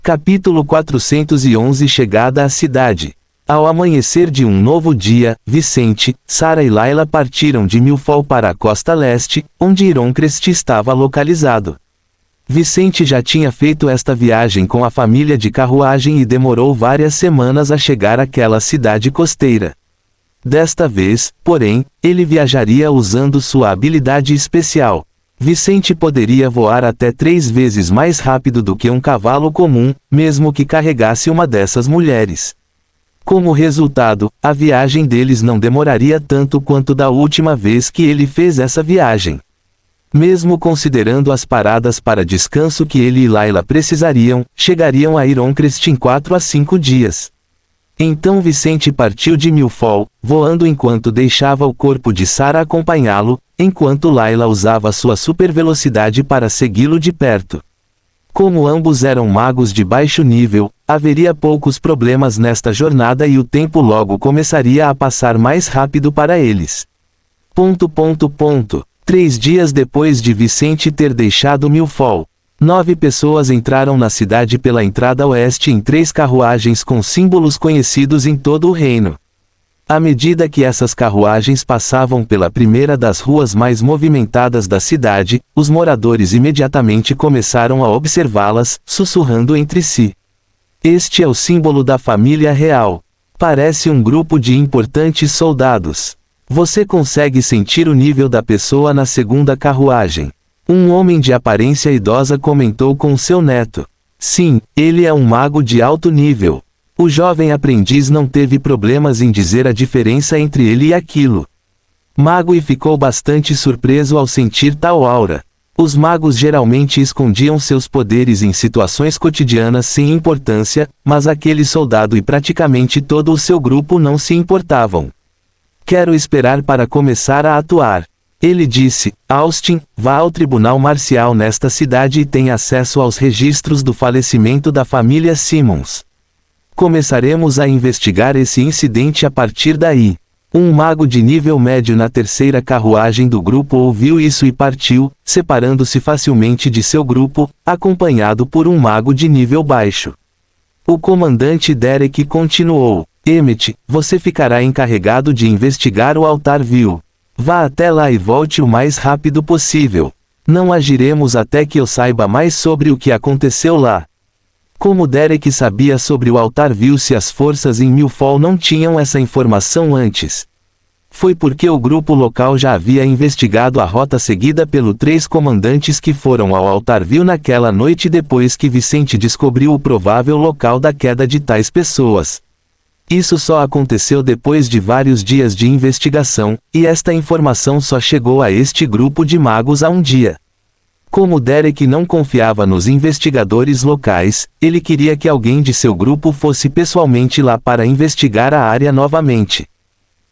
Capítulo 411 Chegada à cidade. Ao amanhecer de um novo dia, Vicente, Sara e Laila partiram de Milfol para a costa leste, onde Ironcrest estava localizado. Vicente já tinha feito esta viagem com a família de carruagem e demorou várias semanas a chegar àquela cidade costeira. Desta vez, porém, ele viajaria usando sua habilidade especial. Vicente poderia voar até 3 vezes mais rápido do que um cavalo comum, mesmo que carregasse uma dessas mulheres. Como resultado, a viagem deles não demoraria tanto quanto da última vez que ele fez essa viagem. Mesmo considerando as paradas para descanso que ele e Laila precisariam, chegariam a Ironcrest em 4 a 5 dias. Então Vicente partiu de Milfol, voando enquanto deixava o corpo de Sara acompanhá-lo, enquanto Laila usava sua supervelocidade para segui-lo de perto. Como ambos eram magos de baixo nível, haveria poucos problemas nesta jornada e o tempo logo começaria a passar mais rápido para eles. 3 dias depois de Vicente ter deixado Milfol, 9 pessoas entraram na cidade pela entrada oeste em 3 carruagens com símbolos conhecidos em todo o reino. À medida que essas carruagens passavam pela primeira das ruas mais movimentadas da cidade, os moradores imediatamente começaram a observá-las, sussurrando entre si. Este é o símbolo da família real. Parece um grupo de importantes soldados. Você consegue sentir o nível da pessoa na segunda carruagem. Um homem de aparência idosa comentou com seu neto. Sim, ele é um mago de alto nível. O jovem aprendiz não teve problemas em dizer a diferença entre ele e aquilo. Mago e ficou bastante surpreso ao sentir tal aura. Os magos geralmente escondiam seus poderes em situações cotidianas sem importância, mas aquele soldado e praticamente todo o seu grupo não se importavam. Quero esperar para começar a atuar. Ele disse, Austin, vá ao tribunal marcial nesta cidade e tenha acesso aos registros do falecimento da família Simmons. Começaremos a investigar esse incidente a partir daí. Um mago de nível médio na terceira carruagem do grupo ouviu isso e partiu, separando-se facilmente de seu grupo, acompanhado por um mago de nível baixo. O comandante Derek continuou, Emmett, você ficará encarregado de investigar o Altar Vil. Vá até lá e volte o mais rápido possível. Não agiremos até que eu saiba mais sobre o que aconteceu lá. Como Derek sabia sobre o Altar Vil se as forças em Milfol não tinham essa informação antes? Foi porque o grupo local já havia investigado a rota seguida pelos 3 comandantes que foram ao Altar Vil naquela noite depois que Vicente descobriu o provável local da queda de tais pessoas. Isso só aconteceu depois de vários dias de investigação, e esta informação só chegou a este grupo de magos há um dia. Como Derek não confiava nos investigadores locais, ele queria que alguém de seu grupo fosse pessoalmente lá para investigar a área novamente.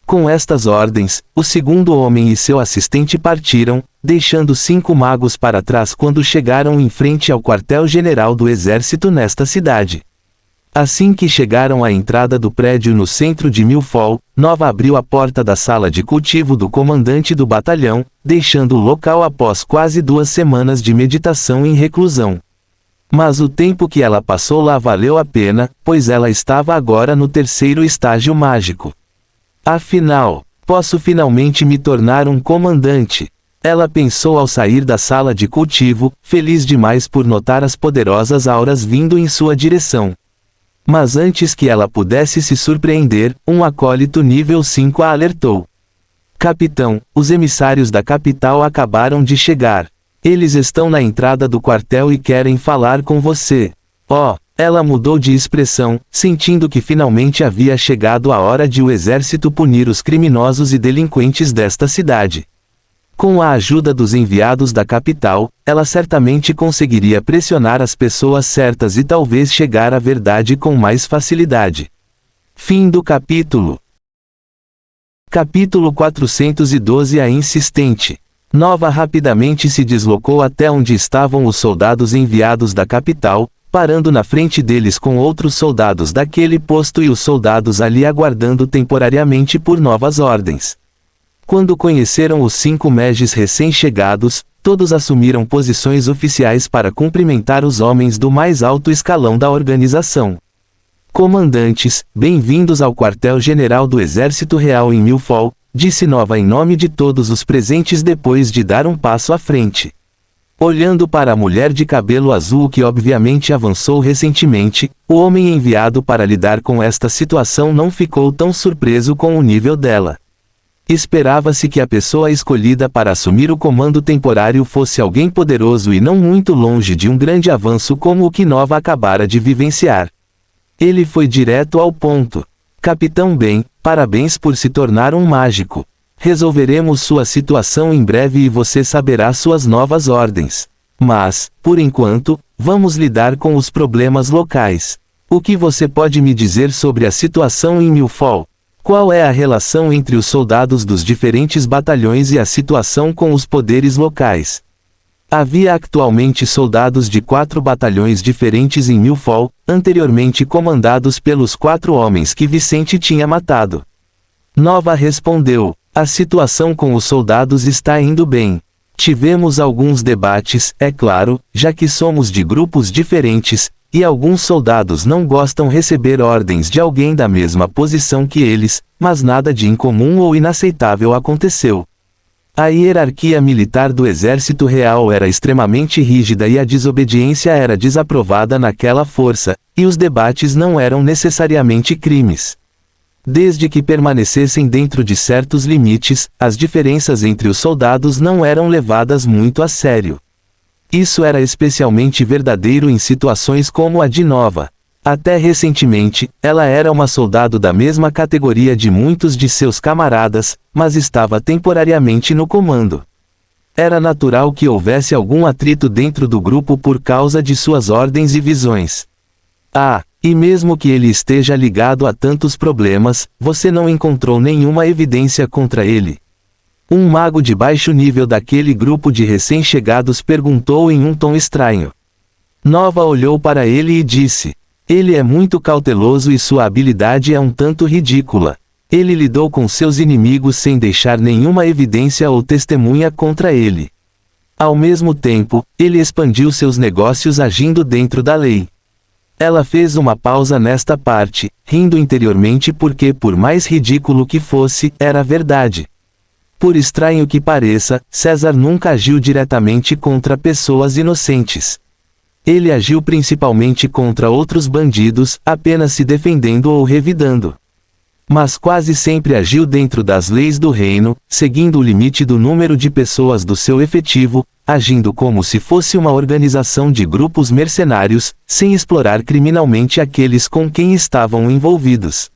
Com estas ordens, o segundo homem e seu assistente partiram, deixando 5 magos para trás quando chegaram em frente ao quartel-general do exército nesta cidade. Assim que chegaram à entrada do prédio no centro de Milfol, Nova abriu a porta da sala de cultivo do comandante do batalhão, deixando o local após quase 2 semanas de meditação em reclusão. Mas o tempo que ela passou lá valeu a pena, pois ela estava agora no 3º estágio mágico. Afinal, posso finalmente me tornar um comandante. Ela pensou ao sair da sala de cultivo, feliz demais por notar as poderosas auras vindo em sua direção. Mas antes que ela pudesse se surpreender, um acólito nível 5 a alertou. Capitão, os emissários da capital acabaram de chegar. Eles estão na entrada do quartel e querem falar com você. Oh, ela mudou de expressão, sentindo que finalmente havia chegado a hora de o exército punir os criminosos e delinquentes desta cidade. Com a ajuda dos enviados da capital, ela certamente conseguiria pressionar as pessoas certas e talvez chegar à verdade com mais facilidade. Fim do capítulo. Capítulo 412 A insistente. Nova rapidamente se deslocou até onde estavam os soldados enviados da capital, parando na frente deles com outros soldados daquele posto e os soldados ali aguardando temporariamente por novas ordens. Quando conheceram os 5 mages recém-chegados, todos assumiram posições oficiais para cumprimentar os homens do mais alto escalão da organização. Comandantes, bem-vindos ao quartel-general do Exército Real em Milford, disse Nova em nome de todos os presentes depois de dar um passo à frente. Olhando para a mulher de cabelo azul que obviamente avançou recentemente, o homem enviado para lidar com esta situação não ficou tão surpreso com o nível dela. Esperava-se que a pessoa escolhida para assumir o comando temporário fosse alguém poderoso e não muito longe de um grande avanço como o que Nova acabara de vivenciar. Ele foi direto ao ponto. Capitão Ben, parabéns por se tornar um mágico. Resolveremos sua situação em breve e você saberá suas novas ordens. Mas, por enquanto, vamos lidar com os problemas locais. O que você pode me dizer sobre a situação em Milford? Qual é a relação entre os soldados dos diferentes batalhões e a situação com os poderes locais? Havia atualmente soldados de 4 batalhões diferentes em Milford, anteriormente comandados pelos 4 homens que Vicente tinha matado. Nova respondeu: a situação com os soldados está indo bem. Tivemos alguns debates, é claro, já que somos de grupos diferentes, e alguns soldados não gostam receber ordens de alguém da mesma posição que eles, mas nada de incomum ou inaceitável aconteceu. A hierarquia militar do Exército Real era extremamente rígida e a desobediência era desaprovada naquela força, e os debates não eram necessariamente crimes. Desde que permanecessem dentro de certos limites, as diferenças entre os soldados não eram levadas muito a sério. Isso era especialmente verdadeiro em situações como a de Nova. Até recentemente, ela era uma soldado da mesma categoria de muitos de seus camaradas, mas estava temporariamente no comando. Era natural que houvesse algum atrito dentro do grupo por causa de suas ordens e visões. E mesmo que ele esteja ligado a tantos problemas, você não encontrou nenhuma evidência contra ele. Um mago de baixo nível daquele grupo de recém-chegados perguntou em um tom estranho. Nova olhou para ele e disse: ele é muito cauteloso e sua habilidade é um tanto ridícula. Ele lidou com seus inimigos sem deixar nenhuma evidência ou testemunha contra ele. Ao mesmo tempo, ele expandiu seus negócios agindo dentro da lei. Ela fez uma pausa nesta parte, rindo interiormente porque, por mais ridículo que fosse, era verdade. Por estranho que pareça, César nunca agiu diretamente contra pessoas inocentes. Ele agiu principalmente contra outros bandidos, apenas se defendendo ou revidando. Mas quase sempre agiu dentro das leis do reino, seguindo o limite do número de pessoas do seu efetivo, agindo como se fosse uma organização de grupos mercenários, sem explorar criminalmente aqueles com quem estavam envolvidos.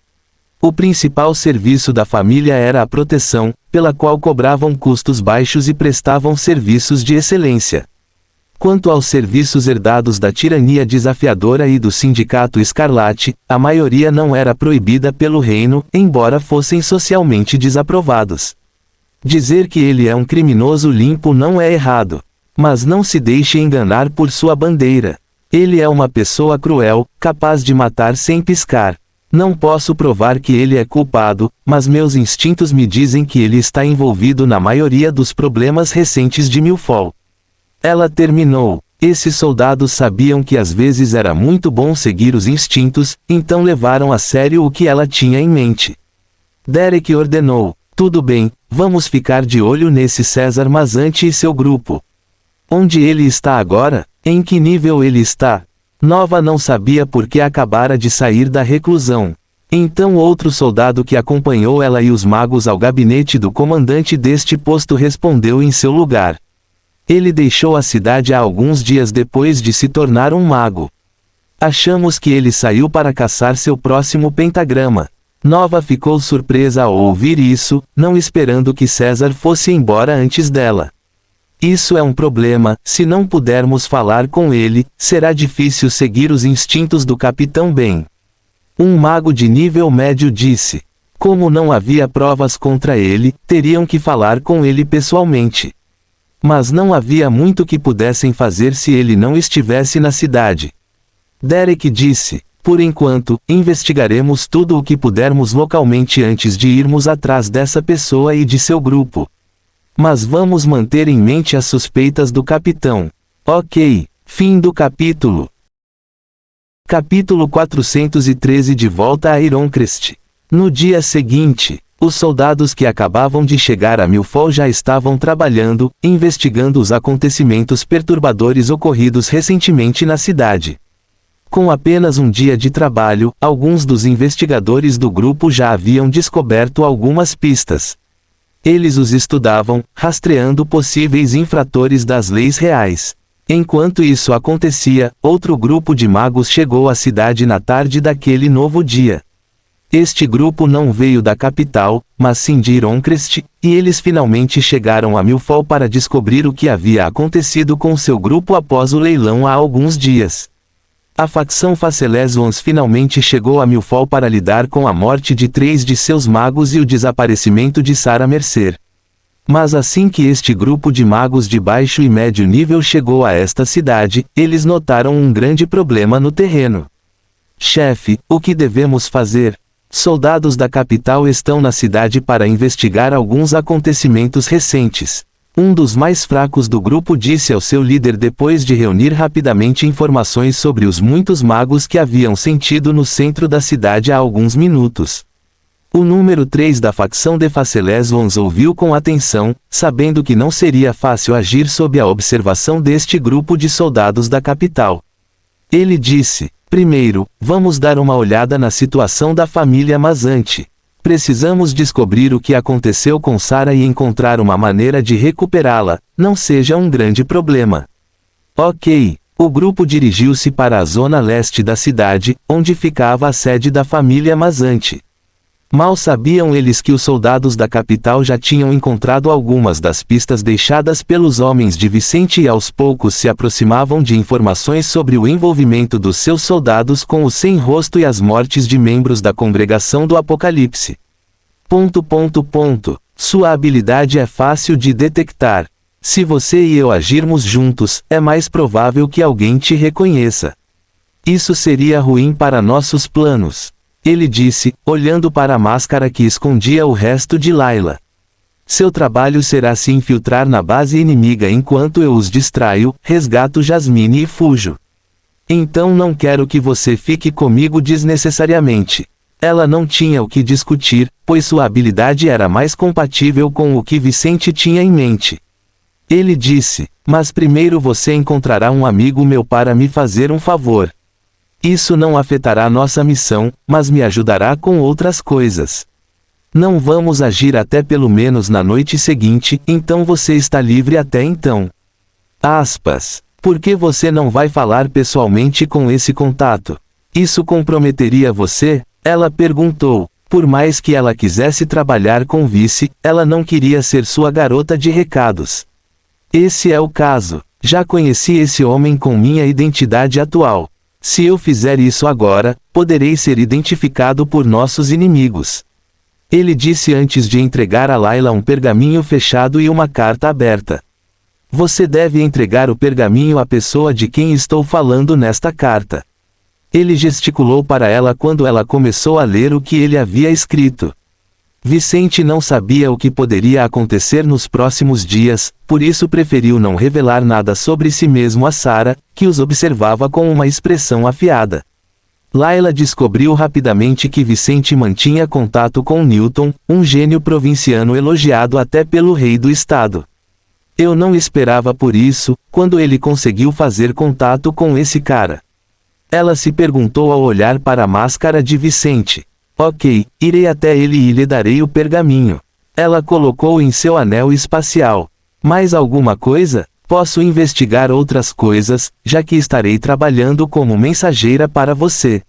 O principal serviço da família era a proteção, pela qual cobravam custos baixos e prestavam serviços de excelência. Quanto aos serviços herdados da tirania desafiadora e do Sindicato Escarlate, a maioria não era proibida pelo reino, embora fossem socialmente desaprovados. Dizer que ele é um criminoso limpo não é errado. Mas não se deixe enganar por sua bandeira. Ele é uma pessoa cruel, capaz de matar sem piscar. Não posso provar que ele é culpado, mas meus instintos me dizem que ele está envolvido na maioria dos problemas recentes de Milford. Ela terminou. Esses soldados sabiam que às vezes era muito bom seguir os instintos, então levaram a sério o que ela tinha em mente. Derek ordenou: tudo bem, vamos ficar de olho nesse César Mazante e seu grupo. Onde ele está agora? Em que nível ele está? Nova não sabia porque acabara de sair da reclusão. Então outro soldado que acompanhou ela e os magos ao gabinete do comandante deste posto respondeu em seu lugar. Ele deixou a cidade há alguns dias depois de se tornar um mago. Achamos que ele saiu para caçar seu próximo pentagrama. Nova ficou surpresa ao ouvir isso, não esperando que César fosse embora antes dela. Isso é um problema, se não pudermos falar com ele, será difícil seguir os instintos do Capitão Ben. Um mago de nível médio disse. Como não havia provas contra ele, teriam que falar com ele pessoalmente. Mas não havia muito que pudessem fazer se ele não estivesse na cidade. Derek disse: por enquanto, investigaremos tudo o que pudermos localmente antes de irmos atrás dessa pessoa e de seu grupo. Mas vamos manter em mente as suspeitas do capitão. Ok. Fim do capítulo. Capítulo 413. De volta a Ironcrest. No dia seguinte, os soldados que acabavam de chegar a Milford já estavam trabalhando, investigando os acontecimentos perturbadores ocorridos recentemente na cidade. Com apenas um dia de trabalho, alguns dos investigadores do grupo já haviam descoberto algumas pistas. Eles os estudavam, rastreando possíveis infratores das leis reais. Enquanto isso acontecia, outro grupo de magos chegou à cidade na tarde daquele novo dia. Este grupo não veio da capital, mas sim de Ironcrest, e eles finalmente chegaram a Milford para descobrir o que havia acontecido com seu grupo após o leilão há alguns dias. A facção Faceleswans finalmente chegou a Milford para lidar com a morte de 3 de seus magos e o desaparecimento de Sarah Mercer. Mas assim que este grupo de magos de baixo e médio nível chegou a esta cidade, eles notaram um grande problema no terreno. Chefe, o que devemos fazer? Soldados da capital estão na cidade para investigar alguns acontecimentos recentes. Um dos mais fracos do grupo disse ao seu líder depois de reunir rapidamente informações sobre os muitos magos que haviam sentido no centro da cidade há alguns minutos. O número 3 da facção de Faceleswans ouviu com atenção, sabendo que não seria fácil agir sob a observação deste grupo de soldados da capital. Ele disse: primeiro, vamos dar uma olhada na situação da família Mazante. Precisamos descobrir o que aconteceu com Sarah e encontrar uma maneira de recuperá-la, não seja um grande problema. Ok. O grupo dirigiu-se para a zona leste da cidade, onde ficava a sede da família Mazante. Mal sabiam eles que os soldados da capital já tinham encontrado algumas das pistas deixadas pelos homens de Vicente e aos poucos se aproximavam de informações sobre o envolvimento dos seus soldados com o sem-rosto e as mortes de membros da congregação do Apocalipse. Sua habilidade é fácil de detectar. Se você e eu agirmos juntos, é mais provável que alguém te reconheça. Isso seria ruim para nossos planos. Ele disse, olhando para a máscara que escondia o resto de Layla. Seu trabalho será se infiltrar na base inimiga enquanto eu os distraio, resgato Jasmine e fujo. Então não quero que você fique comigo desnecessariamente. Ela não tinha o que discutir, pois sua habilidade era mais compatível com o que Vicente tinha em mente. Ele disse, mas primeiro você encontrará um amigo meu para me fazer um favor. Isso não afetará nossa missão, mas me ajudará com outras coisas. Não vamos agir até pelo menos na noite seguinte, então você está livre até então. Por que você não vai falar pessoalmente com esse contato? Isso comprometeria você? Ela perguntou. Por mais que ela quisesse trabalhar com Vice, ela não queria ser sua garota de recados. Esse é o caso. Já conheci esse homem com minha identidade atual. Se eu fizer isso agora, poderei ser identificado por nossos inimigos. Ele disse antes de entregar a Layla um pergaminho fechado e uma carta aberta. Você deve entregar o pergaminho à pessoa de quem estou falando nesta carta. Ele gesticulou para ela quando ela começou a ler o que ele havia escrito. Vicente não sabia o que poderia acontecer nos próximos dias, por isso preferiu não revelar nada sobre si mesmo a Sarah, que os observava com uma expressão afiada. Layla descobriu rapidamente que Vicente mantinha contato com Newton, um gênio provinciano elogiado até pelo rei do estado. Eu não esperava por isso, quando ele conseguiu fazer contato com esse cara. Ela se perguntou ao olhar para a máscara de Vicente. Ok, irei até ele e lhe darei o pergaminho. Ela colocou em seu anel espacial. Mais alguma coisa? Posso investigar outras coisas, já que estarei trabalhando como mensageira para você.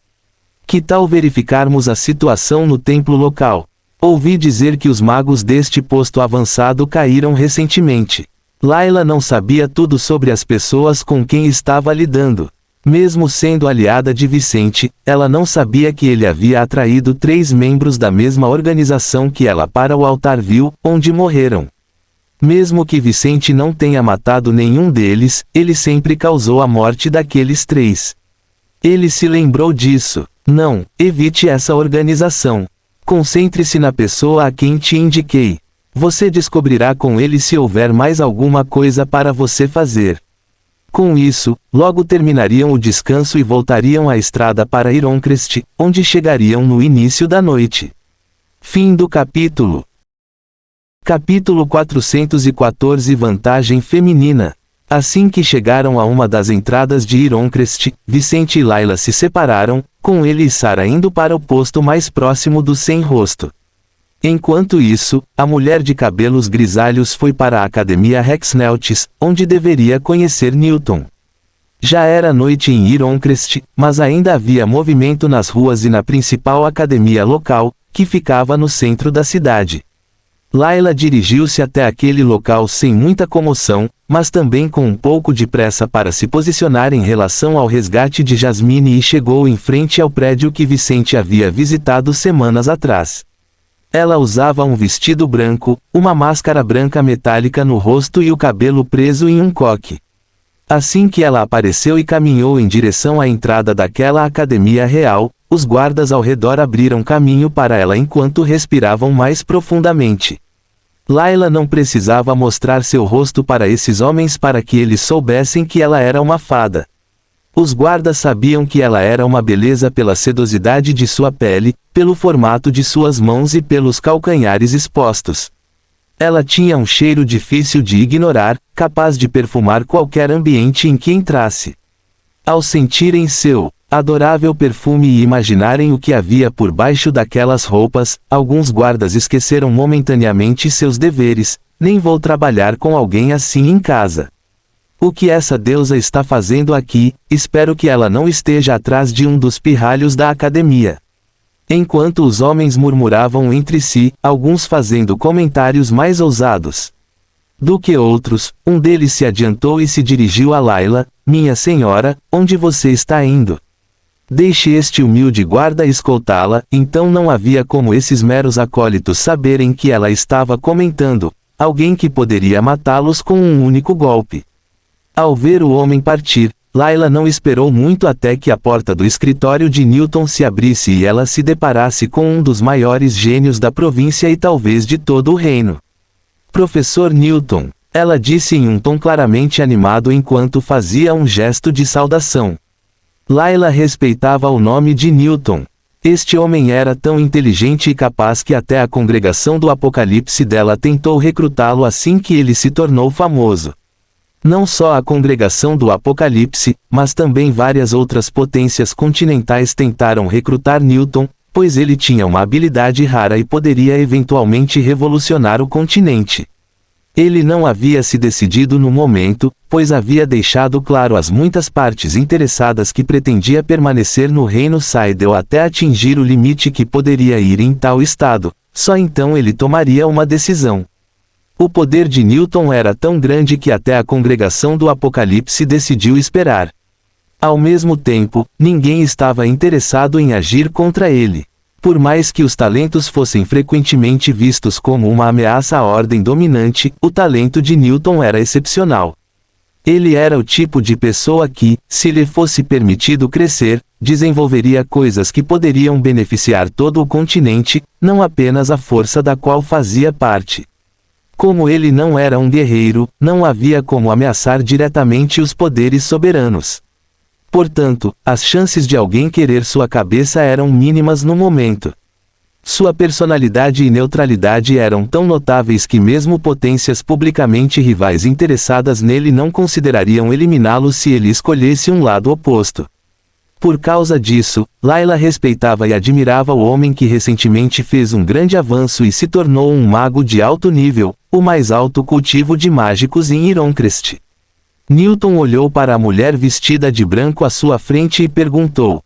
Que tal verificarmos a situação no templo local? Ouvi dizer que os magos deste posto avançado caíram recentemente. Layla não sabia tudo sobre as pessoas com quem estava lidando. Mesmo sendo aliada de Vicente, ela não sabia que ele havia atraído 3 membros da mesma organização que ela para o Altarville, onde morreram. Mesmo que Vicente não tenha matado nenhum deles, ele sempre causou a morte daqueles 3. Ele se lembrou disso. Não, evite essa organização. Concentre-se na pessoa a quem te indiquei. Você descobrirá com ele se houver mais alguma coisa para você fazer. Com isso, logo terminariam o descanso e voltariam à estrada para Ironcrest, onde chegariam no início da noite. Fim do capítulo. Capítulo 414 Vantagem feminina. Assim que chegaram a uma das entradas de Ironcrest, Vicente e Layla se separaram, com ele e Sarah indo para o posto mais próximo do sem rosto. Enquanto isso, a mulher de cabelos grisalhos foi para a Academia Rexneltis, onde deveria conhecer Newton. Já era noite em Ironcrest, mas ainda havia movimento nas ruas e na principal academia local, que ficava no centro da cidade. Layla dirigiu-se até aquele local sem muita comoção, mas também com um pouco de pressa para se posicionar em relação ao resgate de Jasmine e chegou em frente ao prédio que Vicente havia visitado semanas atrás. Ela usava um vestido branco, uma máscara branca metálica no rosto e o cabelo preso em um coque. Assim que ela apareceu e caminhou em direção à entrada daquela academia real, os guardas ao redor abriram caminho para ela enquanto respiravam mais profundamente. Layla não precisava mostrar seu rosto para esses homens para que eles soubessem que ela era uma fada. Os guardas sabiam que ela era uma beleza pela sedosidade de sua pele, pelo formato de suas mãos e pelos calcanhares expostos. Ela tinha um cheiro difícil de ignorar, capaz de perfumar qualquer ambiente em que entrasse. Ao sentirem seu adorável perfume e imaginarem o que havia por baixo daquelas roupas, alguns guardas esqueceram momentaneamente seus deveres. Nem vou trabalhar com alguém assim em casa. O que essa deusa está fazendo aqui? Espero que ela não esteja atrás de um dos pirralhos da academia. Enquanto os homens murmuravam entre si, alguns fazendo comentários mais ousados do que outros, um deles se adiantou e se dirigiu a Layla. Minha senhora, onde você está indo? Deixe este humilde guarda escoltá-la. Então não havia como esses meros acólitos saberem que ela estava comentando alguém que poderia matá-los com um único golpe. Ao ver o homem partir, Layla não esperou muito até que a porta do escritório de Newton se abrisse e ela se deparasse com um dos maiores gênios da província e talvez de todo o reino. Professor Newton, ela disse em um tom claramente animado enquanto fazia um gesto de saudação. Layla respeitava o nome de Newton. Este homem era tão inteligente e capaz que até a congregação do Apocalipse dela tentou recrutá-lo assim que ele se tornou famoso. Não só a congregação do Apocalipse, mas também várias outras potências continentais tentaram recrutar Newton, pois ele tinha uma habilidade rara e poderia eventualmente revolucionar o continente. Ele não havia se decidido no momento, pois havia deixado claro às muitas partes interessadas que pretendia permanecer no reino Seidel até atingir o limite que poderia ir em tal estado. Só então ele tomaria uma decisão. O poder de Newton era tão grande que até a congregação do Apocalipse decidiu esperar. Ao mesmo tempo, ninguém estava interessado em agir contra ele. Por mais que os talentos fossem frequentemente vistos como uma ameaça à ordem dominante, o talento de Newton era excepcional. Ele era o tipo de pessoa que, se lhe fosse permitido crescer, desenvolveria coisas que poderiam beneficiar todo o continente, não apenas a força da qual fazia parte. Como ele não era um guerreiro, não havia como ameaçar diretamente os poderes soberanos. Portanto, as chances de alguém querer sua cabeça eram mínimas no momento. Sua personalidade e neutralidade eram tão notáveis que mesmo potências publicamente rivais interessadas nele não considerariam eliminá-lo se ele escolhesse um lado oposto. Por causa disso, Layla respeitava e admirava o homem que recentemente fez um grande avanço e se tornou um mago de alto nível, o mais alto cultivo de mágicos em Ironcrest. Newton olhou para a mulher vestida de branco à sua frente e perguntou: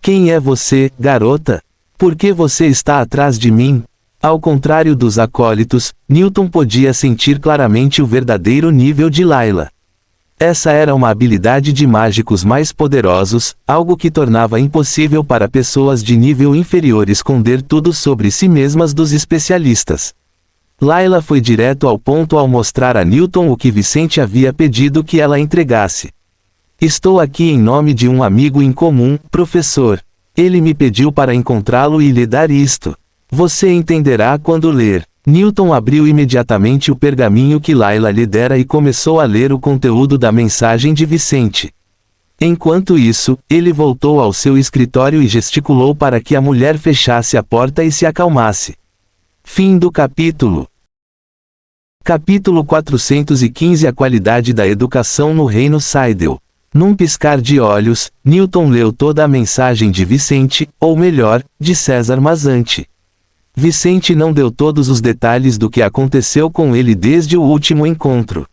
"Quem é você, garota? Por que você está atrás de mim?" Ao contrário dos acólitos, Newton podia sentir claramente o verdadeiro nível de Layla. Essa era uma habilidade de mágicos mais poderosos, algo que tornava impossível para pessoas de nível inferior esconder tudo sobre si mesmas dos especialistas. Layla foi direto ao ponto ao mostrar a Newton o que Vicente havia pedido que ela entregasse. "Estou aqui em nome de um amigo em comum, professor. Ele me pediu para encontrá-lo e lhe dar isto. Você entenderá quando ler." Newton abriu imediatamente o pergaminho que Layla lhe dera e começou a ler o conteúdo da mensagem de Vicente. Enquanto isso, ele voltou ao seu escritório e gesticulou para que a mulher fechasse a porta e se acalmasse. Fim do capítulo. Capítulo 415 A qualidade da educação no Reino Seidel. Num piscar de olhos, Newton leu toda a mensagem de Vicente, ou melhor, de César Mazzanti. Vicente não deu todos os detalhes do que aconteceu com ele desde o último encontro.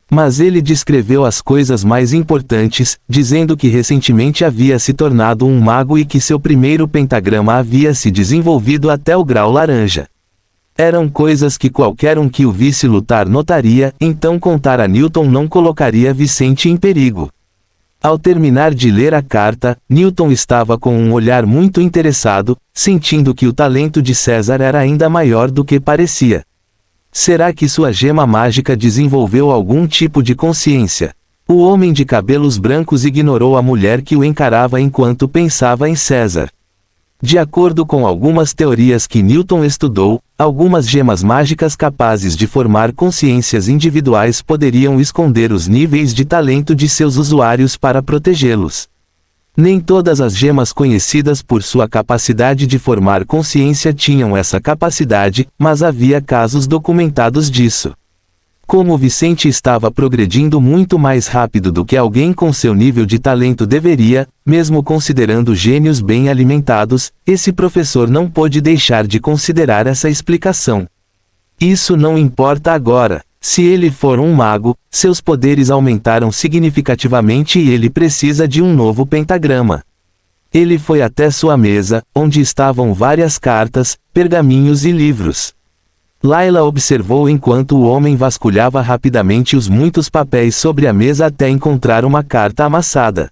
Mas ele descreveu as coisas mais importantes, dizendo que recentemente havia se tornado um mago e que seu primeiro pentagrama havia se desenvolvido até o grau laranja. Eram coisas que qualquer um que o visse lutar notaria, então contar a Newton não colocaria Vicente em perigo. Ao terminar de ler a carta, Newton estava com um olhar muito interessado, sentindo que o talento de César era ainda maior do que parecia. Será que sua gema mágica desenvolveu algum tipo de consciência? O homem de cabelos brancos ignorou a mulher que o encarava enquanto pensava em César. De acordo com algumas teorias que Newton estudou, algumas gemas mágicas capazes de formar consciências individuais poderiam esconder os níveis de talento de seus usuários para protegê-los. Nem todas as gemas conhecidas por sua capacidade de formar consciência tinham essa capacidade, mas havia casos documentados disso. Como Vicente estava progredindo muito mais rápido do que alguém com seu nível de talento deveria, mesmo considerando gênios bem alimentados, esse professor não pôde deixar de considerar essa explicação. Isso não importa agora. Se ele for um mago, seus poderes aumentaram significativamente e ele precisa de um novo pentagrama. Ele foi até sua mesa, onde estavam várias cartas, pergaminhos e livros. Layla observou enquanto o homem vasculhava rapidamente os muitos papéis sobre a mesa até encontrar uma carta amassada.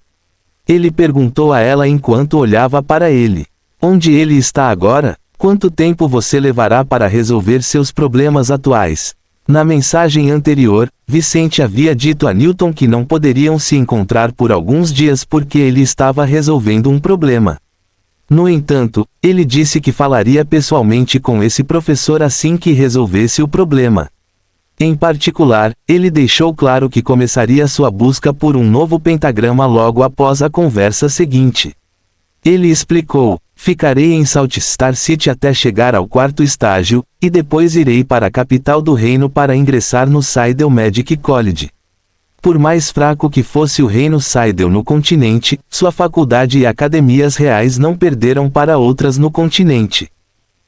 Ele perguntou a ela enquanto olhava para ele: "Onde ele está agora? Quanto tempo você levará para resolver seus problemas atuais?" Na mensagem anterior, Vicente havia dito a Newton que não poderiam se encontrar por alguns dias porque ele estava resolvendo um problema. No entanto, ele disse que falaria pessoalmente com esse professor assim que resolvesse o problema. Em particular, ele deixou claro que começaria sua busca por um novo pentagrama logo após a conversa seguinte. Ele explicou: "Ficarei em Salt Star City até chegar ao 4º estágio, e depois irei para a capital do reino para ingressar no Seidel Magic College." Por mais fraco que fosse o reino Seidel no continente, sua faculdade e academias reais não perderam para outras no continente.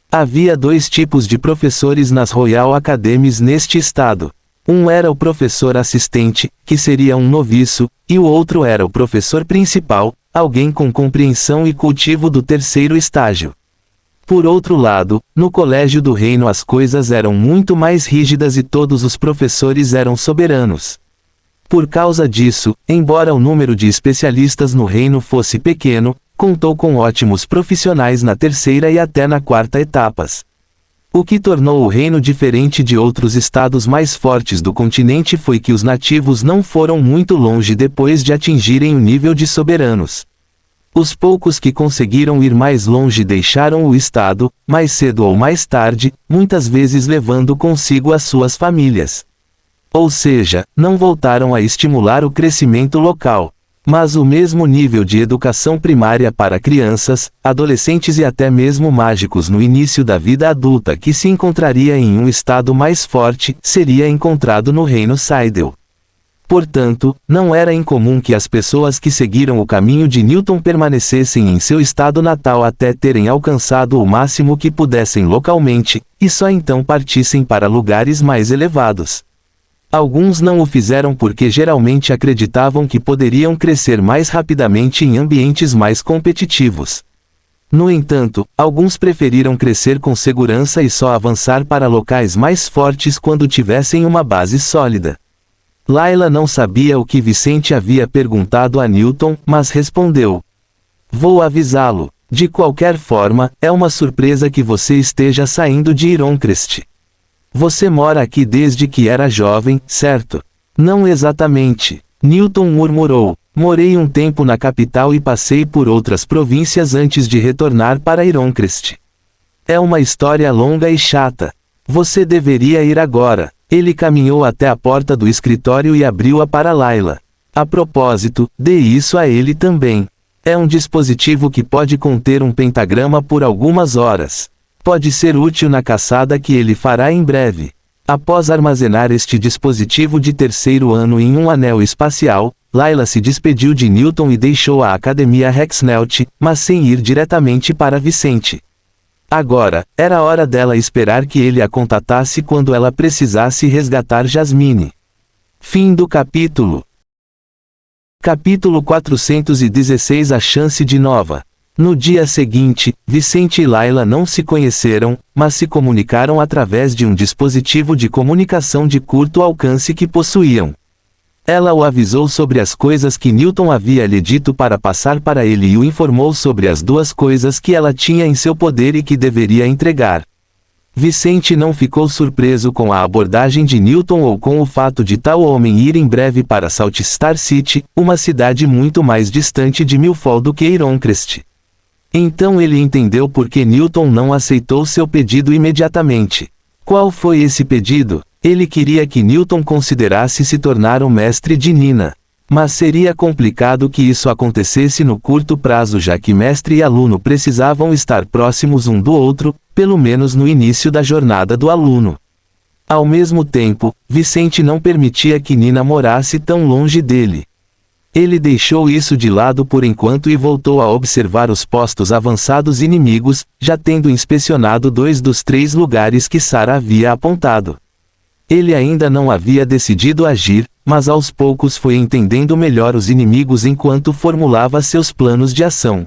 Havia 2 tipos de professores nas Royal Academies neste estado. Um era o professor assistente, que seria um noviço, e o outro era o professor principal, alguém com compreensão e cultivo do 3º estágio. Por outro lado, no colégio do reino as coisas eram muito mais rígidas e todos os professores eram soberanos. Por causa disso, embora o número de especialistas no reino fosse pequeno, contou com ótimos profissionais na 3ª e até na 4ª etapas. O que tornou o reino diferente de outros estados mais fortes do continente foi que os nativos não foram muito longe depois de atingirem o nível de soberanos. Os poucos que conseguiram ir mais longe deixaram o estado, mais cedo ou mais tarde, muitas vezes levando consigo as suas famílias. Ou seja, não voltaram a estimular o crescimento local. Mas o mesmo nível de educação primária para crianças, adolescentes e até mesmo mágicos no início da vida adulta que se encontraria em um estado mais forte, seria encontrado no reino Seidel. Portanto, não era incomum que as pessoas que seguiram o caminho de Newton permanecessem em seu estado natal até terem alcançado o máximo que pudessem localmente, e só então partissem para lugares mais elevados. Alguns não o fizeram porque geralmente acreditavam que poderiam crescer mais rapidamente em ambientes mais competitivos. No entanto, alguns preferiram crescer com segurança e só avançar para locais mais fortes quando tivessem uma base sólida. Layla não sabia o que Vicente havia perguntado a Newton, mas respondeu: "Vou avisá-lo. De qualquer forma, é uma surpresa que você esteja saindo de Ironcrest. Você mora aqui desde que era jovem, certo?" "Não exatamente," Newton murmurou. "Morei um tempo na capital e passei por outras províncias antes de retornar para Ironcrest. É uma história longa e chata." Você deveria ir agora. Ele caminhou até a porta do escritório e abriu-a para Layla. A propósito, dê isso a ele também. É um dispositivo que pode conter um pentagrama por algumas horas. Pode ser útil na caçada que ele fará em breve. Após armazenar este dispositivo de terceiro ano em um anel espacial, Layla se despediu de Newton e deixou a Academia Hexnelt, mas sem ir diretamente para Vicente. Agora, era hora dela esperar que ele a contatasse quando ela precisasse resgatar Jasmine. Fim do capítulo. Capítulo 416 A chance de nova. No dia seguinte, Vicente e Layla não se conheceram, mas se comunicaram através de um dispositivo de comunicação de curto alcance que possuíam. Ela o avisou sobre as coisas que Newton havia lhe dito para passar para ele e o informou sobre as duas coisas que ela tinha em seu poder e que deveria entregar. Vicente não ficou surpreso com a abordagem de Newton ou com o fato de tal homem ir em breve para Salt Star City, uma cidade muito mais distante de Milford do que Ironcrest. Então ele entendeu por que Newton não aceitou seu pedido imediatamente. Qual foi esse pedido? Ele queria que Newton considerasse se tornar o mestre de Nina. Mas seria complicado que isso acontecesse no curto prazo, já que mestre e aluno precisavam estar próximos um do outro, pelo menos no início da jornada do aluno. Ao mesmo tempo, Vicente não permitia que Nina morasse tão longe dele. Ele deixou isso de lado por enquanto e voltou a observar os postos avançados inimigos, já tendo inspecionado 2 dos 3 lugares que Sarah havia apontado. Ele ainda não havia decidido agir, mas aos poucos foi entendendo melhor os inimigos enquanto formulava seus planos de ação.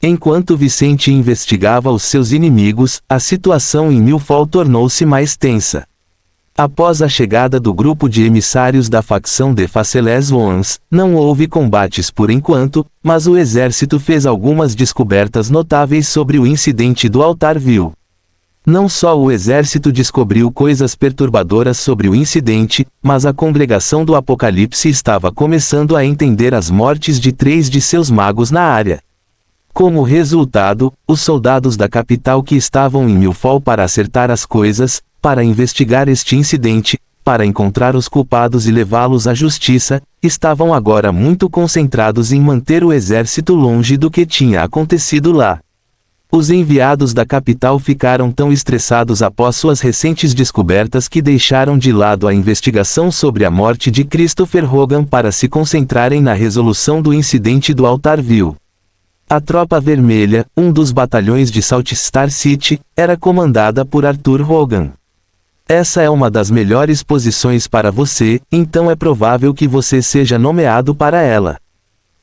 Enquanto Vicente investigava os seus inimigos, a situação em Milford tornou-se mais tensa. Após a chegada do grupo de emissários da facção de Faceless Ones, não houve combates por enquanto, mas o exército fez algumas descobertas notáveis sobre o incidente do Altarville. Não só o exército descobriu coisas perturbadoras sobre o incidente, mas a congregação do Apocalipse estava começando a entender as mortes de 3 de seus magos na área. Como resultado, os soldados da capital que estavam em Milford para acertar as coisas, para investigar este incidente, para encontrar os culpados e levá-los à justiça, estavam agora muito concentrados em manter o exército longe do que tinha acontecido lá. Os enviados da capital ficaram tão estressados após suas recentes descobertas que deixaram de lado a investigação sobre a morte de Christopher Hogan para se concentrarem na resolução do incidente do Altarville. A Tropa Vermelha, um dos batalhões de Salt Star City, era comandada por Arthur Hogan. Essa é uma das melhores posições para você, então é provável que você seja nomeado para ela.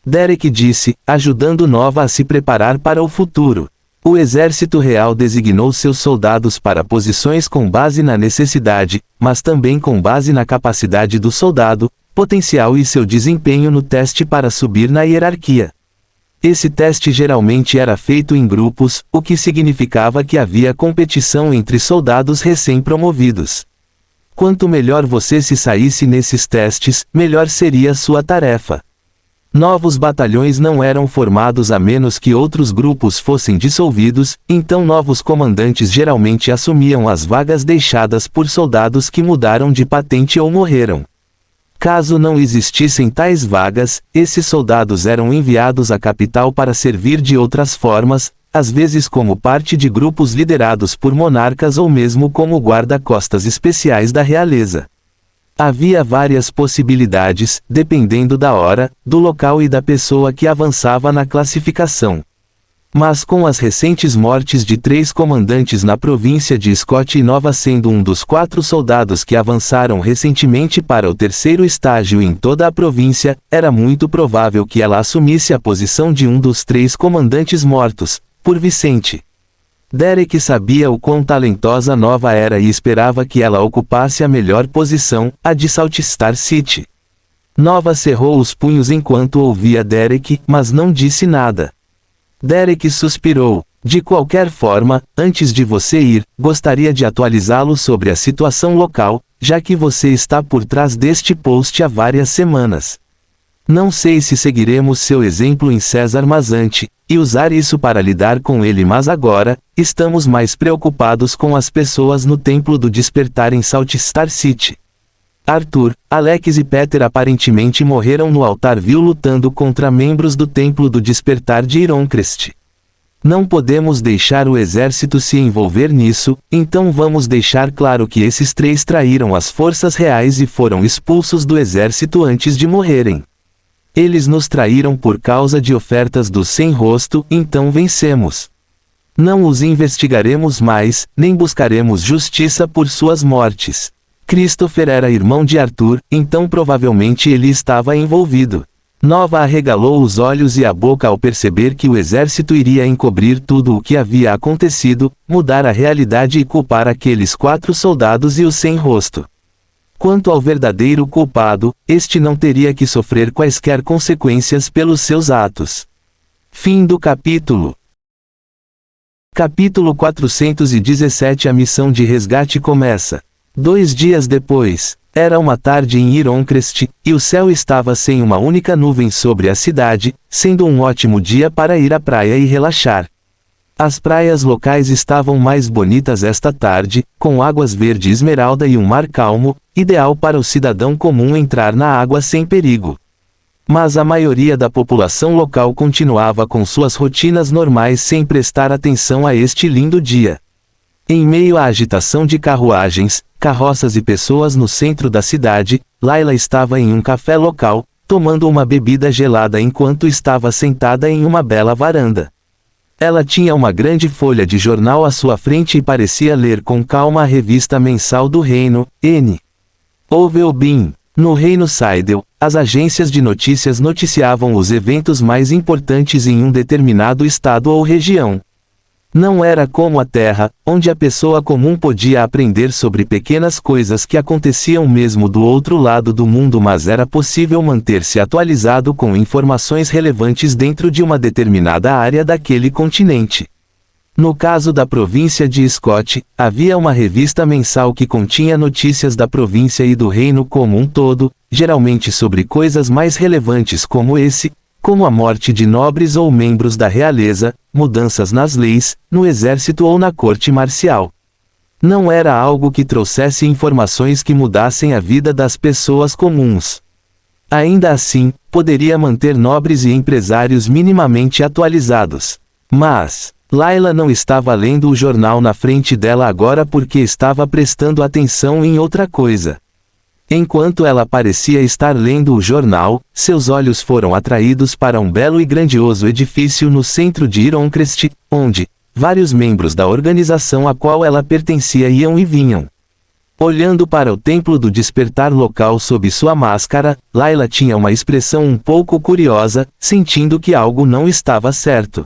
Derek disse, ajudando Nova a se preparar para o futuro. O Exército Real designou seus soldados para posições com base na necessidade, mas também com base na capacidade do soldado, potencial e seu desempenho no teste para subir na hierarquia. Esse teste geralmente era feito em grupos, o que significava que havia competição entre soldados recém-promovidos. Quanto melhor você se saísse nesses testes, melhor seria sua tarefa. Novos batalhões não eram formados a menos que outros grupos fossem dissolvidos, então novos comandantes geralmente assumiam as vagas deixadas por soldados que mudaram de patente ou morreram. Caso não existissem tais vagas, esses soldados eram enviados à capital para servir de outras formas, às vezes como parte de grupos liderados por monarcas ou mesmo como guarda-costas especiais da realeza. Havia várias possibilidades, dependendo da hora, do local e da pessoa que avançava na classificação. Mas com as recentes mortes de 3 comandantes na província de Scott e Nova sendo um dos 4 soldados que avançaram recentemente para o 3º estágio em toda a província, era muito provável que ela assumisse a posição de um dos 3 comandantes mortos, por Vicente. Derek sabia o quão talentosa Nova era e esperava que ela ocupasse a melhor posição, a de Salt Star City. Nova cerrou os punhos enquanto ouvia Derek, mas não disse nada. Derek suspirou. De qualquer forma, antes de você ir, gostaria de atualizá-lo sobre a situação local, já que você está por trás deste post há várias semanas. Não sei se seguiremos seu exemplo em César Mazante, e usar isso para lidar com ele, mas agora, estamos mais preocupados com as pessoas no Templo do Despertar em Salt Star City. Arthur, Alex e Peter aparentemente morreram no altar vil lutando contra membros do Templo do Despertar de Ironcrest. Não podemos deixar o exército se envolver nisso, então vamos deixar claro que esses três traíram as forças reais e foram expulsos do exército antes de morrerem. Eles nos traíram por causa de ofertas do Sem Rosto, então vencemos. Não os investigaremos mais, nem buscaremos justiça por suas mortes. Christopher era irmão de Arthur, então provavelmente ele estava envolvido. Nova arregalou os olhos e a boca ao perceber que o exército iria encobrir tudo o que havia acontecido, mudar a realidade e culpar aqueles 4 soldados e o Sem Rosto. Quanto ao verdadeiro culpado, este não teria que sofrer quaisquer consequências pelos seus atos. Fim do capítulo. Capítulo 417. A missão de resgate começa. 2 dias depois, era uma tarde em Ironcrest, e o céu estava sem uma única nuvem sobre a cidade, sendo um ótimo dia para ir à praia e relaxar. As praias locais estavam mais bonitas esta tarde, com águas verde esmeralda e um mar calmo, ideal para o cidadão comum entrar na água sem perigo. Mas a maioria da população local continuava com suas rotinas normais sem prestar atenção a este lindo dia. Em meio à agitação de carruagens, carroças e pessoas no centro da cidade, Layla estava em um café local, tomando uma bebida gelada enquanto estava sentada em uma bela varanda. Ela tinha uma grande folha de jornal à sua frente e parecia ler com calma a revista mensal do Reino, N. Ovelbin. No Reino Seidel, as agências de notícias noticiavam os eventos mais importantes em um determinado estado ou região. Não era como a Terra, onde a pessoa comum podia aprender sobre pequenas coisas que aconteciam mesmo do outro lado do mundo, mas era possível manter-se atualizado com informações relevantes dentro de uma determinada área daquele continente. No caso da província de Scott, havia uma revista mensal que continha notícias da província e do reino como um todo, geralmente sobre coisas mais relevantes como a morte de nobres ou membros da realeza, mudanças nas leis, no exército ou na corte marcial. Não era algo que trouxesse informações que mudassem a vida das pessoas comuns. Ainda assim, poderia manter nobres e empresários minimamente atualizados. Mas, Layla não estava lendo o jornal na frente dela agora porque estava prestando atenção em outra coisa. Enquanto ela parecia estar lendo o jornal, seus olhos foram atraídos para um belo e grandioso edifício no centro de Ironcrest, onde vários membros da organização a qual ela pertencia iam e vinham. Olhando para o Templo do Despertar local sob sua máscara, Layla tinha uma expressão um pouco curiosa, sentindo que algo não estava certo.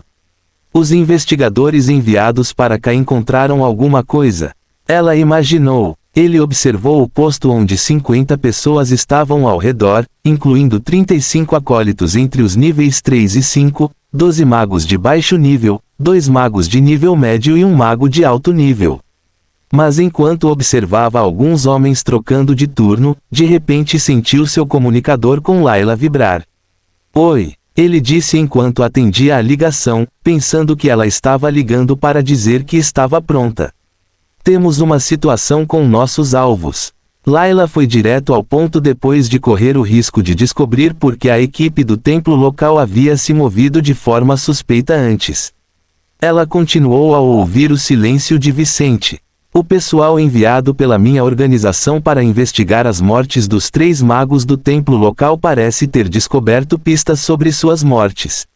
Os investigadores enviados para cá encontraram alguma coisa. Ela imaginou. Ele observou o posto onde 50 pessoas estavam ao redor, incluindo 35 acólitos entre os níveis 3 e 5, 12 magos de baixo nível, 2 magos de nível médio e um mago de alto nível. Mas enquanto observava alguns homens trocando de turno, de repente sentiu seu comunicador com Layla vibrar. Oi, ele disse enquanto atendia a ligação, pensando que ela estava ligando para dizer que estava pronta. Temos uma situação com nossos alvos. Layla foi direto ao ponto depois de correr o risco de descobrir por que a equipe do templo local havia se movido de forma suspeita antes. Ela continuou a ouvir o silêncio de Vicente. O pessoal enviado pela minha organização para investigar as mortes dos 3 magos do templo local parece ter descoberto pistas sobre suas mortes.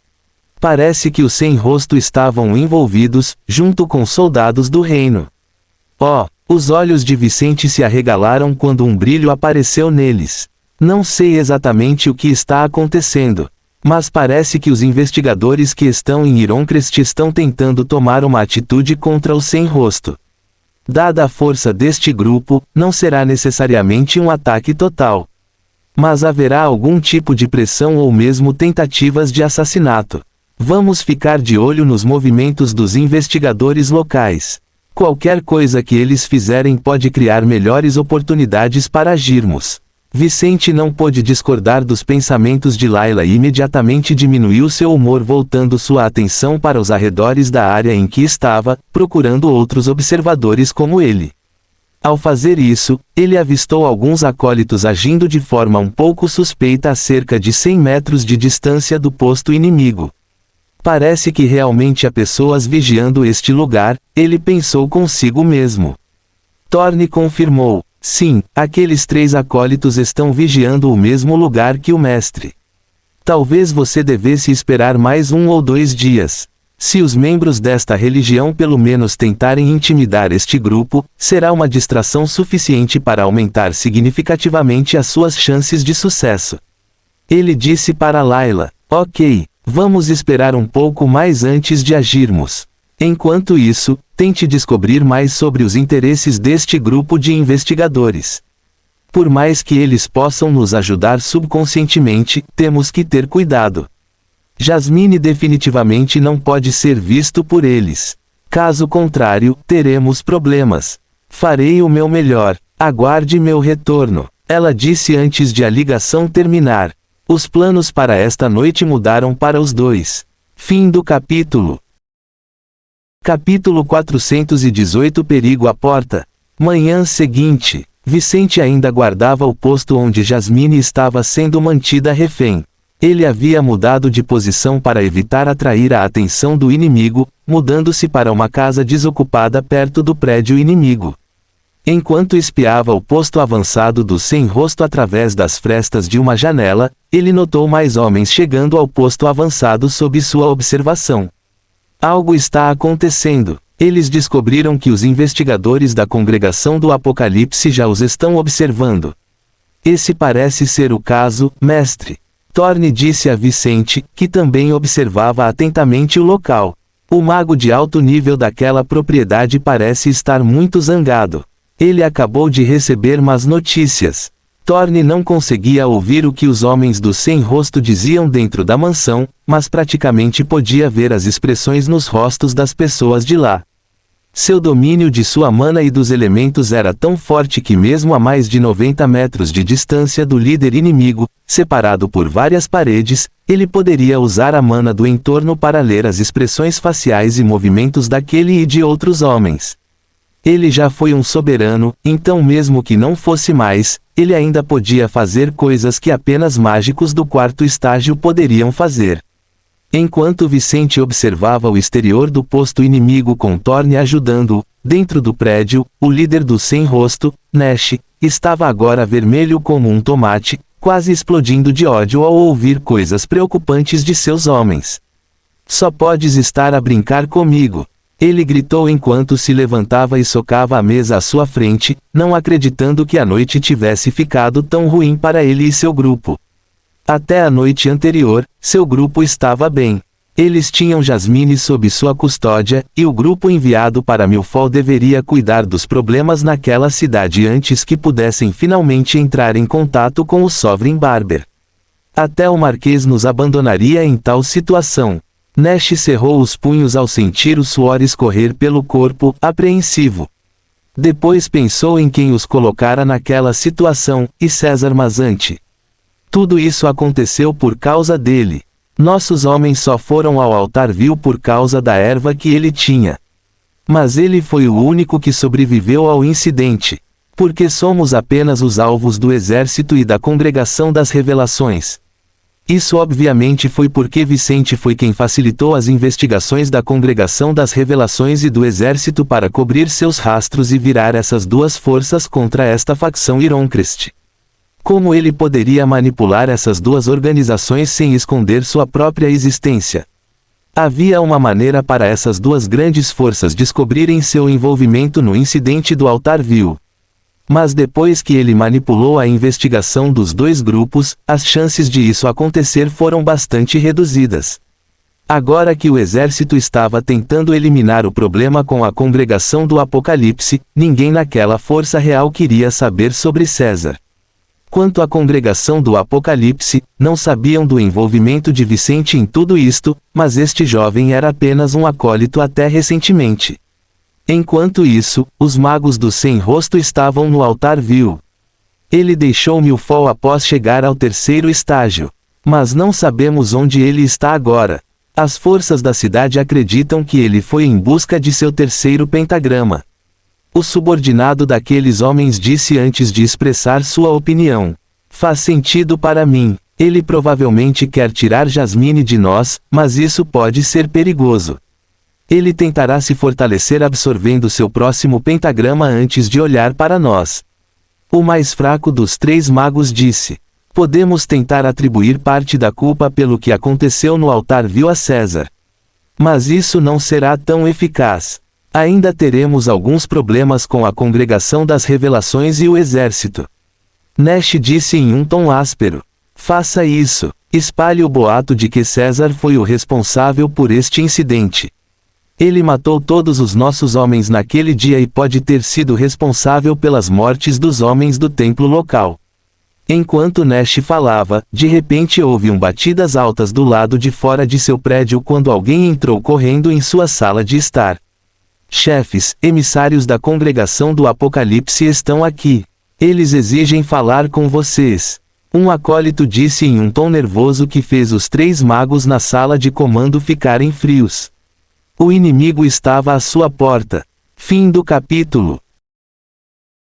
Parece que os Sem Rosto estavam envolvidos, junto com soldados do reino. Os olhos de Vicente se arregalaram quando um brilho apareceu neles. Não sei exatamente o que está acontecendo, mas parece que os investigadores que estão em Ironcrest estão tentando tomar uma atitude contra o Sem Rosto. Dada a força deste grupo, não será necessariamente um ataque total. Mas haverá algum tipo de pressão ou mesmo tentativas de assassinato. Vamos ficar de olho nos movimentos dos investigadores locais. Qualquer coisa que eles fizerem pode criar melhores oportunidades para agirmos. Vicente não pôde discordar dos pensamentos de Layla e imediatamente diminuiu seu humor, voltando sua atenção para os arredores da área em que estava, procurando outros observadores como ele. Ao fazer isso, ele avistou alguns acólitos agindo de forma um pouco suspeita a cerca de 100 metros de distância do posto inimigo. Parece que realmente há pessoas vigiando este lugar, ele pensou consigo mesmo. Thorne confirmou. Sim, aqueles 3 acólitos estão vigiando o mesmo lugar que o mestre. Talvez você devesse esperar mais 1 ou 2 dias. Se os membros desta religião pelo menos tentarem intimidar este grupo, será uma distração suficiente para aumentar significativamente as suas chances de sucesso. Ele disse para Layla, ok, vamos esperar um pouco mais antes de agirmos. Enquanto isso, tente descobrir mais sobre os interesses deste grupo de investigadores. Por mais que eles possam nos ajudar subconscientemente, temos que ter cuidado. Jasmine definitivamente não pode ser visto por eles. Caso contrário, teremos problemas. Farei o meu melhor. Aguarde meu retorno. Ela disse antes de a ligação terminar. Os planos para esta noite mudaram para os dois. Fim do capítulo. Capítulo 418 Perigo à porta. Manhã seguinte, Vicente ainda guardava o posto onde Jasmine estava sendo mantida refém. Ele havia mudado de posição para evitar atrair a atenção do inimigo, mudando-se para uma casa desocupada perto do prédio inimigo. Enquanto espiava o posto avançado do sem-rosto através das frestas de uma janela, ele notou mais homens chegando ao posto avançado sob sua observação. Algo está acontecendo. Eles descobriram que os investigadores da Congregação do Apocalipse já os estão observando. Esse parece ser o caso, mestre. Thorne disse a Vicente, que também observava atentamente o local. O mago de alto nível daquela propriedade parece estar muito zangado. Ele acabou de receber más notícias. Thorne não conseguia ouvir o que os homens do sem-rosto diziam dentro da mansão, mas praticamente podia ver as expressões nos rostos das pessoas de lá. Seu domínio de sua mana e dos elementos era tão forte que mesmo a mais de 90 metros de distância do líder inimigo, separado por várias paredes, ele poderia usar a mana do entorno para ler as expressões faciais e movimentos daquele e de outros homens. Ele já foi um soberano, então mesmo que não fosse mais, ele ainda podia fazer coisas que apenas mágicos do 4º estágio poderiam fazer. Enquanto Vicente observava o exterior do posto inimigo com Thorne ajudando-o, dentro do prédio, o líder do sem-rosto, Nash, estava agora vermelho como um tomate, quase explodindo de ódio ao ouvir coisas preocupantes de seus homens. Só podes estar a brincar comigo. Ele gritou enquanto se levantava e socava a mesa à sua frente, não acreditando que a noite tivesse ficado tão ruim para ele e seu grupo. Até a noite anterior, seu grupo estava bem. Eles tinham Jasmine sob sua custódia, e o grupo enviado para Milford deveria cuidar dos problemas naquela cidade antes que pudessem finalmente entrar em contato com o Sovereign Barber. Até o Marquês nos abandonaria em tal situação. Nash cerrou os punhos ao sentir o suor escorrer pelo corpo, apreensivo. Depois pensou em quem os colocara naquela situação, e César Mazante. Tudo isso aconteceu por causa dele. Nossos homens só foram ao altar vil por causa da erva que ele tinha. Mas ele foi o único que sobreviveu ao incidente. Porque somos apenas os alvos do exército e da Congregação das Revelações. Isso obviamente foi porque Vicente foi quem facilitou as investigações da Congregação das Revelações e do Exército para cobrir seus rastros e virar essas duas forças contra esta facção Ironcrest. Como ele poderia manipular essas duas organizações sem esconder sua própria existência? Havia uma maneira para essas duas grandes forças descobrirem seu envolvimento no incidente do altar vil. Mas depois que ele manipulou a investigação dos dois grupos, as chances de isso acontecer foram bastante reduzidas. Agora que o exército estava tentando eliminar o problema com a Congregação do Apocalipse, ninguém naquela força real queria saber sobre César. Quanto à Congregação do Apocalipse, não sabiam do envolvimento de Vicente em tudo isto, mas este jovem era apenas um acólito até recentemente. Enquanto isso, os magos do sem-rosto estavam no altar vil. Ele deixou Milfol após chegar ao terceiro estágio. Mas não sabemos onde ele está agora. As forças da cidade acreditam que ele foi em busca de seu terceiro pentagrama. O subordinado daqueles homens disse antes de expressar sua opinião. Faz sentido para mim. Ele provavelmente quer tirar Jasmine de nós, mas isso pode ser perigoso. Ele tentará se fortalecer absorvendo seu próximo pentagrama antes de olhar para nós. O mais fraco dos 3 magos disse. Podemos tentar atribuir parte da culpa pelo que aconteceu no altar vil a César. Mas isso não será tão eficaz. Ainda teremos alguns problemas com a Congregação das Revelações e o Exército. Nash disse em um tom áspero. Faça isso. Espalhe o boato de que César foi o responsável por este incidente. Ele matou todos os nossos homens naquele dia e pode ter sido responsável pelas mortes dos homens do templo local. Enquanto Nash falava, de repente houve batidas altas do lado de fora de seu prédio quando alguém entrou correndo em sua sala de estar. Chefes, emissários da Congregação do Apocalipse estão aqui. Eles exigem falar com vocês. Um acólito disse em um tom nervoso que fez os 3 magos na sala de comando ficarem frios. O inimigo estava à sua porta. Fim do capítulo.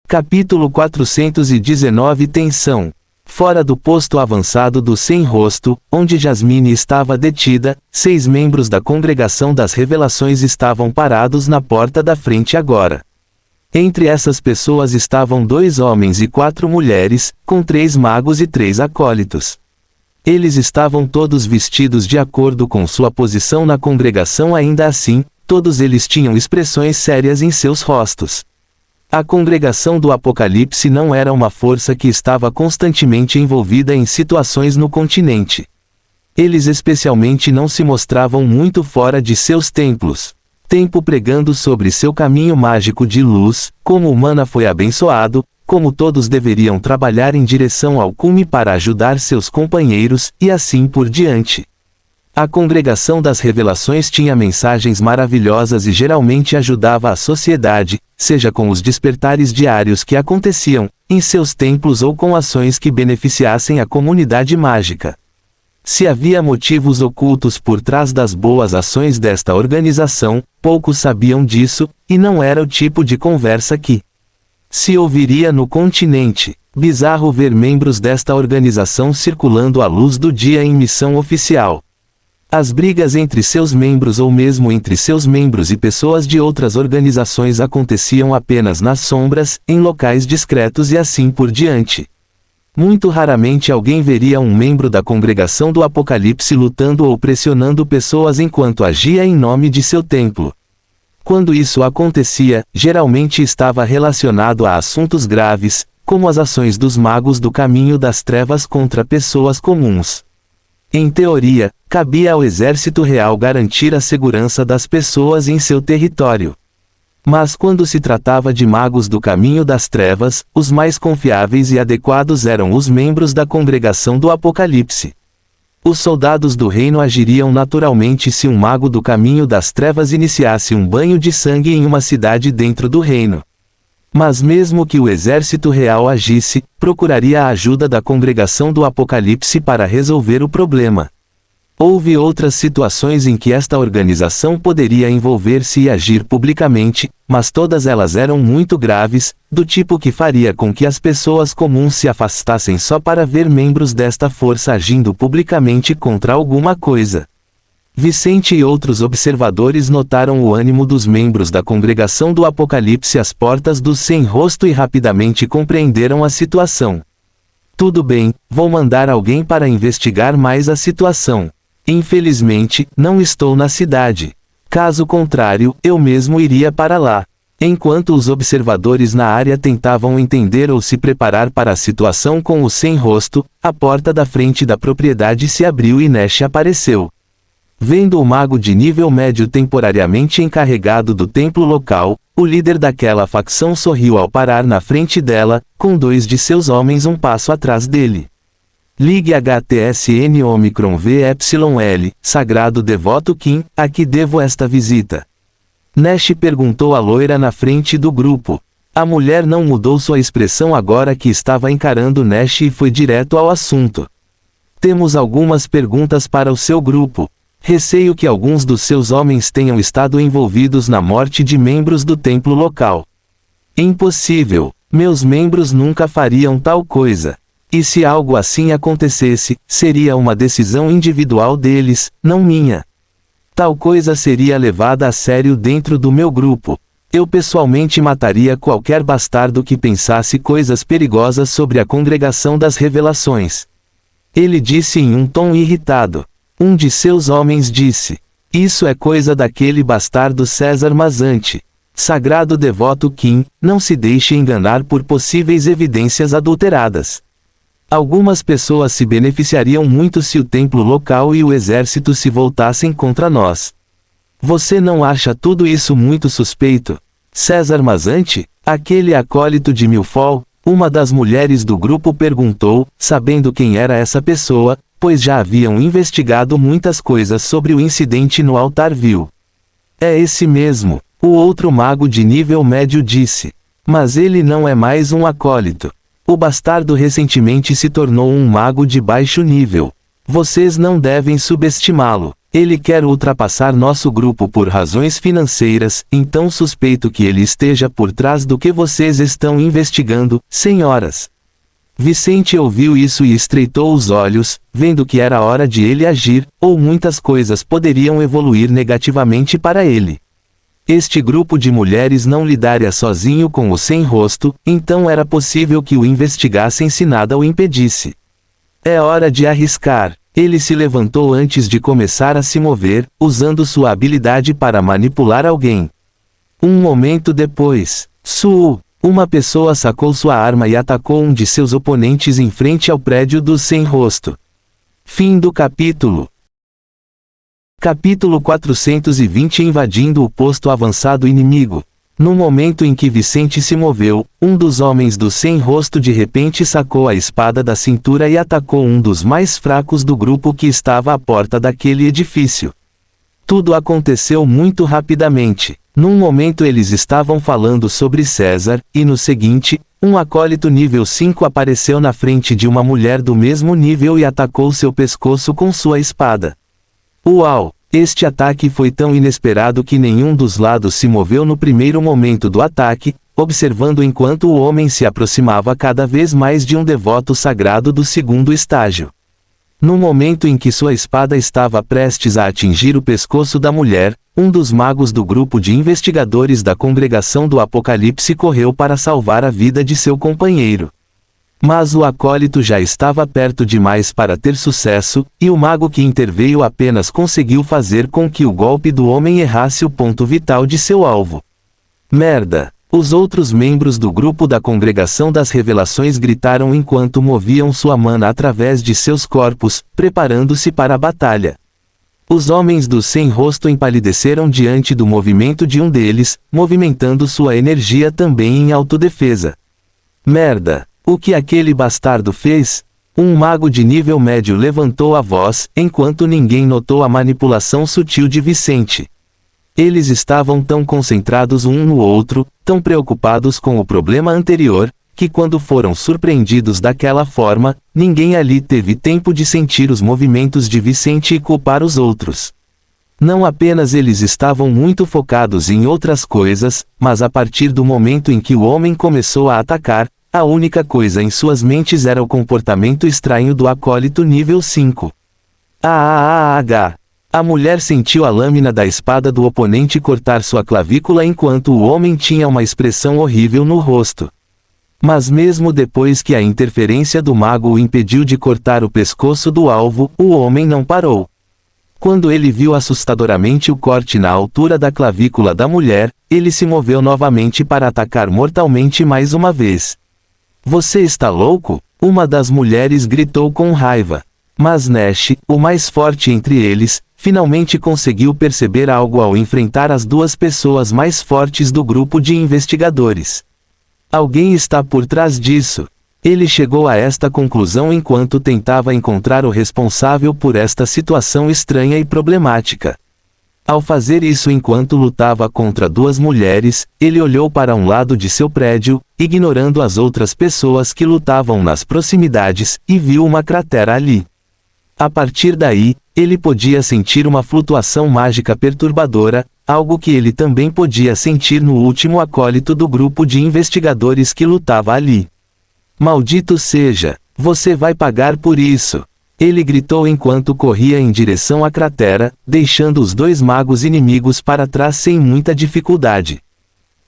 Capítulo 419 Tensão. Fora do posto avançado do Sem Rosto, onde Jasmine estava detida, 6 membros da Congregação das Revelações estavam parados na porta da frente agora. Entre essas pessoas estavam 2 homens e 4 mulheres, com 3 magos e 3 acólitos. Eles estavam todos vestidos de acordo com sua posição na congregação, ainda assim, todos eles tinham expressões sérias em seus rostos. A Congregação do Apocalipse não era uma força que estava constantemente envolvida em situações no continente. Eles especialmente não se mostravam muito fora de seus templos. Tempo pregando sobre seu caminho mágico de luz, como o Mana foi abençoado, como todos deveriam trabalhar em direção ao cume para ajudar seus companheiros, e assim por diante. A Congregação das Revelações tinha mensagens maravilhosas e geralmente ajudava a sociedade, seja com os despertares diários que aconteciam, em seus templos ou com ações que beneficiassem a comunidade mágica. Se havia motivos ocultos por trás das boas ações desta organização, poucos sabiam disso, e não era o tipo de conversa que se ouviria no continente. Bizarro ver membros desta organização circulando à luz do dia em missão oficial. As brigas entre seus membros ou mesmo entre seus membros e pessoas de outras organizações aconteciam apenas nas sombras, em locais discretos e assim por diante. Muito raramente alguém veria um membro da Congregação do Apocalipse lutando ou pressionando pessoas enquanto agia em nome de seu templo. Quando isso acontecia, geralmente estava relacionado a assuntos graves, como as ações dos magos do caminho das trevas contra pessoas comuns. Em teoria, cabia ao exército real garantir a segurança das pessoas em seu território. Mas quando se tratava de magos do caminho das trevas, os mais confiáveis e adequados eram os membros da Congregação do Apocalipse. Os soldados do reino agiriam naturalmente se um mago do caminho das trevas iniciasse um banho de sangue em uma cidade dentro do reino. Mas mesmo que o exército real agisse, procuraria a ajuda da Congregação do Apocalipse para resolver o problema. Houve outras situações em que esta organização poderia envolver-se e agir publicamente, mas todas elas eram muito graves, do tipo que faria com que as pessoas comuns se afastassem só para ver membros desta força agindo publicamente contra alguma coisa. Vicente e outros observadores notaram o ânimo dos membros da Congregação do Apocalipse às portas do Sem Rosto e rapidamente compreenderam a situação. Tudo bem, vou mandar alguém para investigar mais a situação. Infelizmente, não estou na cidade. Caso contrário, eu mesmo iria para lá. Enquanto os observadores na área tentavam entender ou se preparar para a situação com o Sem Rosto, a porta da frente da propriedade se abriu e Nash apareceu. Vendo o mago de nível médio temporariamente encarregado do templo local, o líder daquela facção sorriu ao parar na frente dela, com 2 de seus homens um passo atrás dele. Ligue HTSN Omicron VYL, Sagrado Devoto Kim, a que devo esta visita? Nash perguntou à loira na frente do grupo. A mulher não mudou sua expressão agora que estava encarando Nash e foi direto ao assunto. Temos algumas perguntas para o seu grupo. Receio que alguns dos seus homens tenham estado envolvidos na morte de membros do templo local. Impossível. Meus membros nunca fariam tal coisa. E se algo assim acontecesse, seria uma decisão individual deles, não minha. Tal coisa seria levada a sério dentro do meu grupo. Eu pessoalmente mataria qualquer bastardo que pensasse coisas perigosas sobre a congregação das revelações. Ele disse em um tom irritado. Um de seus homens disse: Isso é coisa daquele bastardo César Mazante. Sagrado devoto Kim, não se deixe enganar por possíveis evidências adulteradas. Algumas pessoas se beneficiariam muito se o templo local e o exército se voltassem contra nós. Você não acha tudo isso muito suspeito? César Mazante, aquele acólito de Milfol, uma das mulheres do grupo perguntou, sabendo quem era essa pessoa, pois já haviam investigado muitas coisas sobre o incidente no altar vil. É esse mesmo, o outro mago de nível médio disse. Mas ele não é mais um acólito. O bastardo recentemente se tornou um mago de baixo nível. Vocês não devem subestimá-lo. Ele quer ultrapassar nosso grupo por razões financeiras, então suspeito que ele esteja por trás do que vocês estão investigando, senhoras. Vicente ouviu isso e estreitou os olhos, vendo que era hora de ele agir, ou muitas coisas poderiam evoluir negativamente para ele. Este grupo de mulheres não lidaria sozinho com o sem rosto, então era possível que o investigassem se nada o impedisse. É hora de arriscar. Ele se levantou antes de começar a se mover, usando sua habilidade para manipular alguém. Um momento depois, uma pessoa sacou sua arma e atacou um de seus oponentes em frente ao prédio do sem rosto. Fim do capítulo. Capítulo 420. Invadindo o posto avançado inimigo. No momento em que Vicente se moveu, um dos homens do sem rosto de repente sacou a espada da cintura e atacou um dos mais fracos do grupo que estava à porta daquele edifício. Tudo aconteceu muito rapidamente. Num momento eles estavam falando sobre César, e no seguinte, um acólito nível 5 apareceu na frente de uma mulher do mesmo nível e atacou seu pescoço com sua espada. Uau! Este ataque foi tão inesperado que nenhum dos lados se moveu no primeiro momento do ataque, observando enquanto o homem se aproximava cada vez mais de um devoto sagrado do segundo estágio. No momento em que sua espada estava prestes a atingir o pescoço da mulher, um dos magos do grupo de investigadores da Congregação do Apocalipse correu para salvar a vida de seu companheiro. Mas o acólito já estava perto demais para ter sucesso, e o mago que interveio apenas conseguiu fazer com que o golpe do homem errasse o ponto vital de seu alvo. Merda! Os outros membros do grupo da Congregação das Revelações gritaram enquanto moviam sua mana através de seus corpos, preparando-se para a batalha. Os homens do sem rosto empalideceram diante do movimento de um deles, movimentando sua energia também em autodefesa. Merda! O que aquele bastardo fez? Um mago de nível médio levantou a voz, enquanto ninguém notou a manipulação sutil de Vicente. Eles estavam tão concentrados um no outro, tão preocupados com o problema anterior, que quando foram surpreendidos daquela forma, ninguém ali teve tempo de sentir os movimentos de Vicente e culpar os outros. Não apenas eles estavam muito focados em outras coisas, mas a partir do momento em que o homem começou a atacar, a única coisa em suas mentes era o comportamento estranho do acólito nível 5. A mulher sentiu a lâmina da espada do oponente cortar sua clavícula enquanto o homem tinha uma expressão horrível no rosto. Mas mesmo depois que a interferência do mago o impediu de cortar o pescoço do alvo, o homem não parou. Quando ele viu assustadoramente o corte na altura da clavícula da mulher, ele se moveu novamente para atacar mortalmente mais uma vez. Você está louco? Uma das mulheres gritou com raiva. Mas Nash, o mais forte entre eles, finalmente conseguiu perceber algo ao enfrentar as duas pessoas mais fortes do grupo de investigadores. Alguém está por trás disso. Ele chegou a esta conclusão enquanto tentava encontrar o responsável por esta situação estranha e problemática. Ao fazer isso enquanto lutava contra duas mulheres, ele olhou para um lado de seu prédio, ignorando as outras pessoas que lutavam nas proximidades, e viu uma cratera ali. A partir daí, ele podia sentir uma flutuação mágica perturbadora, algo que ele também podia sentir no último acólito do grupo de investigadores que lutava ali. Maldito seja, você vai pagar por isso! Ele gritou enquanto corria em direção à cratera, deixando os dois magos inimigos para trás sem muita dificuldade.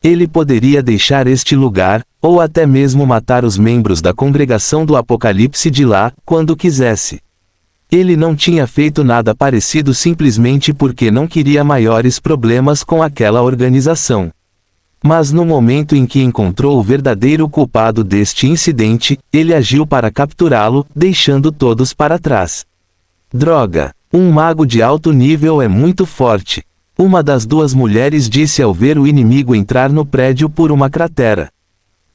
Ele poderia deixar este lugar, ou até mesmo matar os membros da congregação do Apocalipse de lá, quando quisesse. Ele não tinha feito nada parecido simplesmente porque não queria maiores problemas com aquela organização. Mas no momento em que encontrou o verdadeiro culpado deste incidente, ele agiu para capturá-lo, deixando todos para trás. Droga! Um mago de alto nível é muito forte. Uma das duas mulheres disse ao ver o inimigo entrar no prédio por uma cratera.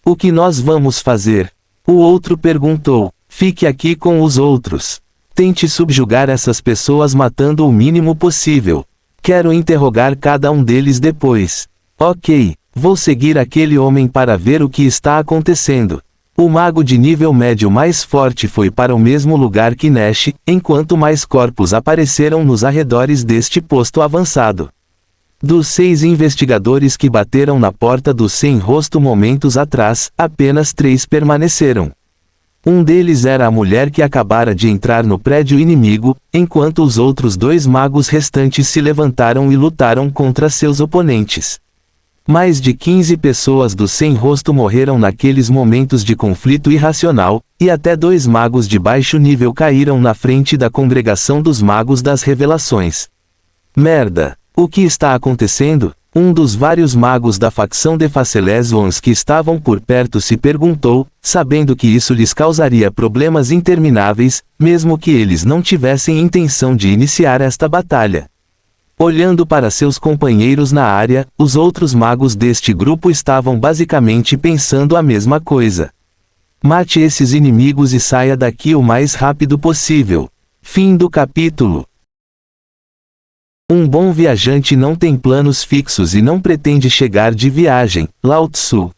O que nós vamos fazer? O outro perguntou. Fique aqui com os outros. Tente subjugar essas pessoas matando o mínimo possível. Quero interrogar cada um deles depois. Ok. Vou seguir aquele homem para ver o que está acontecendo. O mago de nível médio mais forte foi para o mesmo lugar que Nash, enquanto mais corpos apareceram nos arredores deste posto avançado. Dos 6 investigadores que bateram na porta do Sem Rosto momentos atrás, apenas 3 permaneceram. Um deles era a mulher que acabara de entrar no prédio inimigo, enquanto os outros 2 magos restantes se levantaram e lutaram contra seus oponentes. Mais de 15 pessoas do Sem Rosto morreram naqueles momentos de conflito irracional, e até 2 magos de baixo nível caíram na frente da congregação dos magos das revelações. Merda! O que está acontecendo? Um dos vários magos da facção de Facelesons que estavam por perto se perguntou, sabendo que isso lhes causaria problemas intermináveis, mesmo que eles não tivessem intenção de iniciar esta batalha. Olhando para seus companheiros na área, os outros magos deste grupo estavam basicamente pensando a mesma coisa. Mate esses inimigos e saia daqui o mais rápido possível. Fim do capítulo. Um bom viajante não tem planos fixos e não pretende chegar de viagem. Lao Tzu.